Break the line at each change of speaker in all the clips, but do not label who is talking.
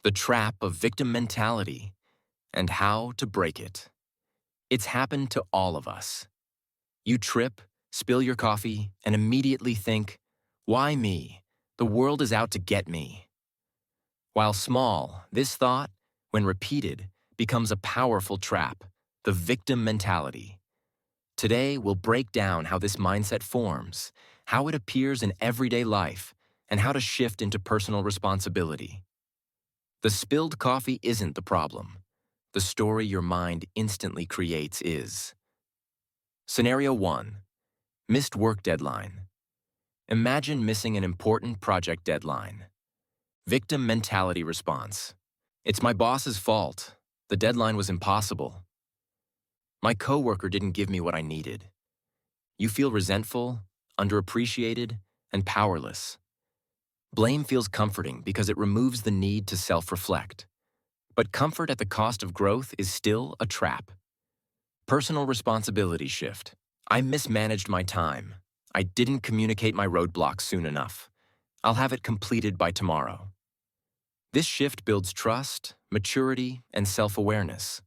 The trap of victim mentality and how to break it. It's happened to all of us. You trip, spill your coffee, and immediately think, why me? The world is out to get me. While small, this thought, when repeated, becomes a powerful trap, the victim mentality. Today, we'll break down how this mindset forms, how it appears in everyday life, and how to shift into personal responsibility. The spilled coffee isn't the problem. The story your mind instantly creates is. Scenario 1. Missed work deadline. Imagine missing an important project deadline. Victim mentality response. It's my boss's fault. The deadline was impossible. My coworker didn't give me what I needed. You feel resentful, underappreciated, and powerless. Blame feels comforting because it removes the need to self-reflect. But comfort at the cost of growth is still a trap. Personal responsibility shift. I mismanaged my time. I didn't communicate my roadblocks soon enough. I'll have it completed by tomorrow. This shift builds trust, maturity, and self-awareness.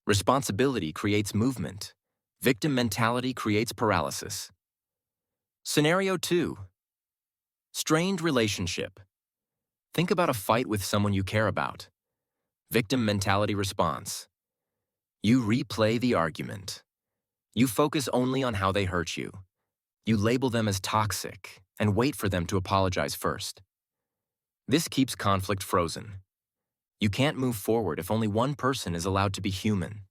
Responsibility creates movement. Victim mentality creates paralysis. Scenario 2. Strained relationship. Think about a fight with someone you care about. Victim mentality response. You replay the argument. You focus only on how they hurt you. You label them as toxic and wait for them to apologize first. This keeps conflict frozen. You can't move forward if only one person is allowed to be human.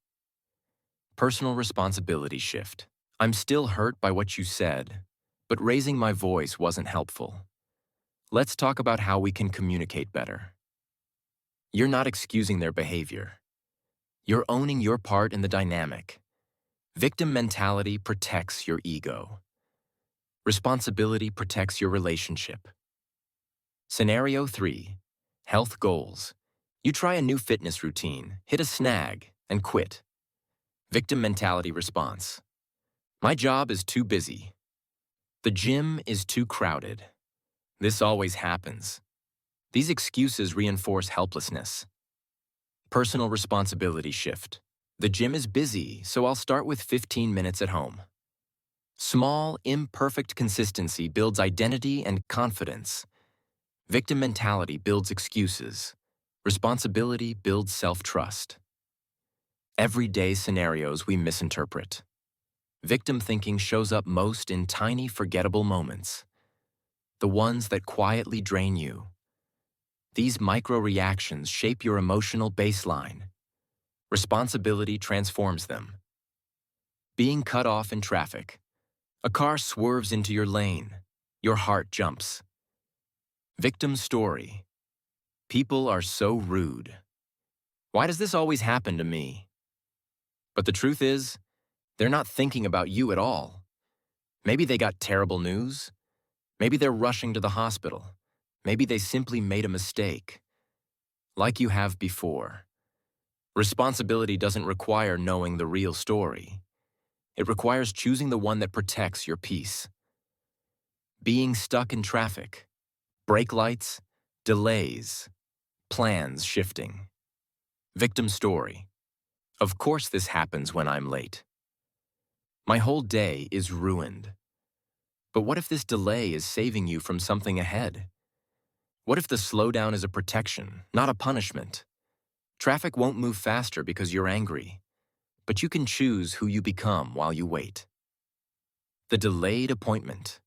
Personal responsibility shift. I'm still hurt by what you said, but raising my voice wasn't helpful. Let's talk about how we can communicate better. You're not excusing their behavior. You're owning your part in the dynamic. Victim mentality protects your ego. Responsibility protects your relationship. Scenario 3. Health goals. You try a new fitness routine, hit a snag, and quit. Victim mentality response. My job is too busy. The gym is too crowded. This always happens. These excuses reinforce helplessness. Personal responsibility shift. The gym is busy, so I'll start with 15 minutes at home. Small, imperfect consistency builds identity and confidence. Victim mentality builds excuses. Responsibility builds self-trust. Everyday scenarios we misinterpret. Victim thinking shows up most in tiny, forgettable moments. The ones that quietly drain you. These micro-reactions shape your emotional baseline. Responsibility transforms them. Being cut off in traffic. A car swerves into your lane. Your heart jumps. Victim story. People are so rude. Why does this always happen to me? But the truth is, they're not thinking about you at all. Maybe they got terrible news. Maybe they're rushing to the hospital. Maybe they simply made a mistake. Like you have before. Responsibility doesn't require knowing the real story. It requires choosing the one that protects your peace. Being stuck in traffic. Brake lights, delays, plans shifting. Victim story. Of course this happens when I'm late. My whole day is ruined. But what if this delay is saving you from something ahead? What if the slowdown is a protection, not a punishment? Traffic won't move faster because you're angry, but you can choose who you become while you wait. The delayed appointment.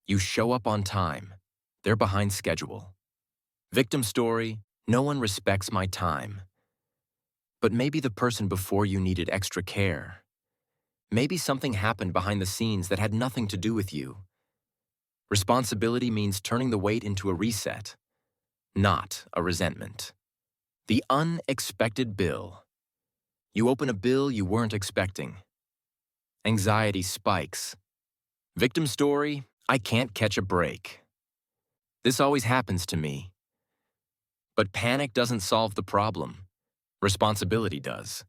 You show up on time. They're behind schedule. Victim story, no one respects my time. But maybe the person before you needed extra care. Maybe something happened behind the scenes that had nothing to do with you. Responsibility means turning the wait into a reset, not a resentment. The unexpected bill. You open a bill you weren't expecting. Anxiety spikes. Victim story, I can't catch a break. This always happens to me. But panic doesn't solve the problem. Responsibility does.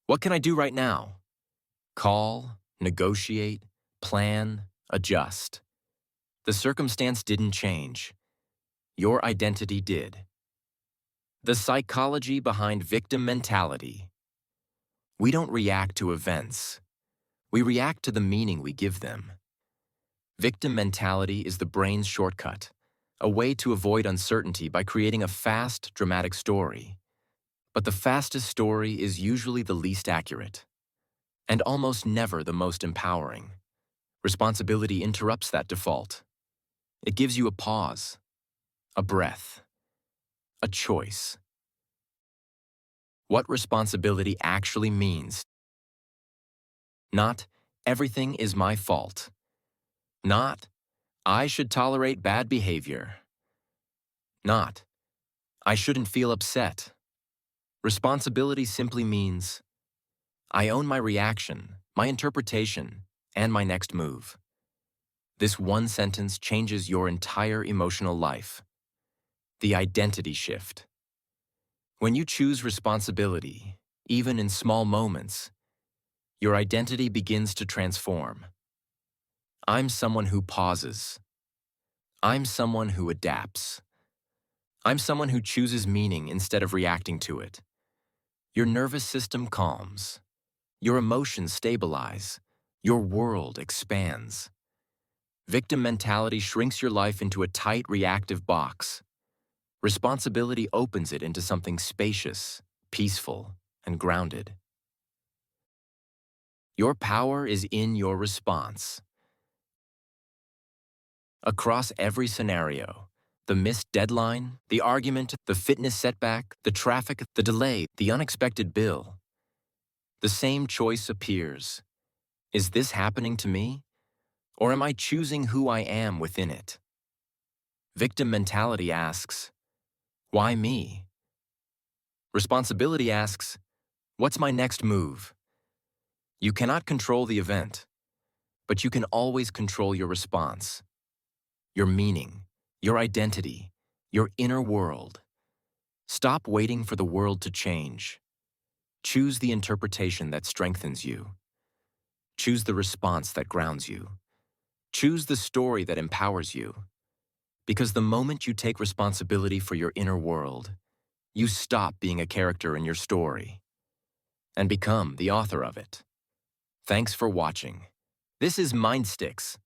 What can I do right now? Call, negotiate, plan, adjust. The circumstance didn't change. Your identity did. The psychology behind victim mentality. We don't react to events. We react to the meaning we give them. Victim mentality is the brain's shortcut, a way to avoid uncertainty by creating a fast, dramatic story. But the fastest story is usually the least accurate, and almost never the most empowering. Responsibility interrupts that default. It gives you a pause, a breath, a choice. What responsibility actually means. Not, everything is my fault. Not, I should tolerate bad behavior. Not, I shouldn't feel upset. Responsibility simply means, I own my reaction, my interpretation, and my next move. This one sentence changes your entire emotional life. The identity shift. When you choose responsibility, even in small moments, your identity begins to transform. I'm someone who pauses. I'm someone who adapts. I'm someone who chooses meaning instead of reacting to it. Your nervous system calms. Your emotions stabilize. Your world expands. Victim mentality shrinks your life into a tight, reactive box. Responsibility opens it into something spacious, peaceful, and grounded. Your power is in your response. Across every scenario, the missed deadline, the argument, the fitness setback, the traffic, the delay, the unexpected bill, the same choice appears. Is this happening to me? Or am I choosing who I am within it? Victim mentality asks, why me? Responsibility asks, what's my next move? You cannot control the event, but you can always control your response, your meaning, your identity, your inner world. Stop waiting for the world to change. Choose the interpretation that strengthens you. Choose the response that grounds you. Choose the story that empowers you. Because the moment you take responsibility for your inner world, you stop being a character in your story and become the author of it. Thanks for watching. This is MindStickz,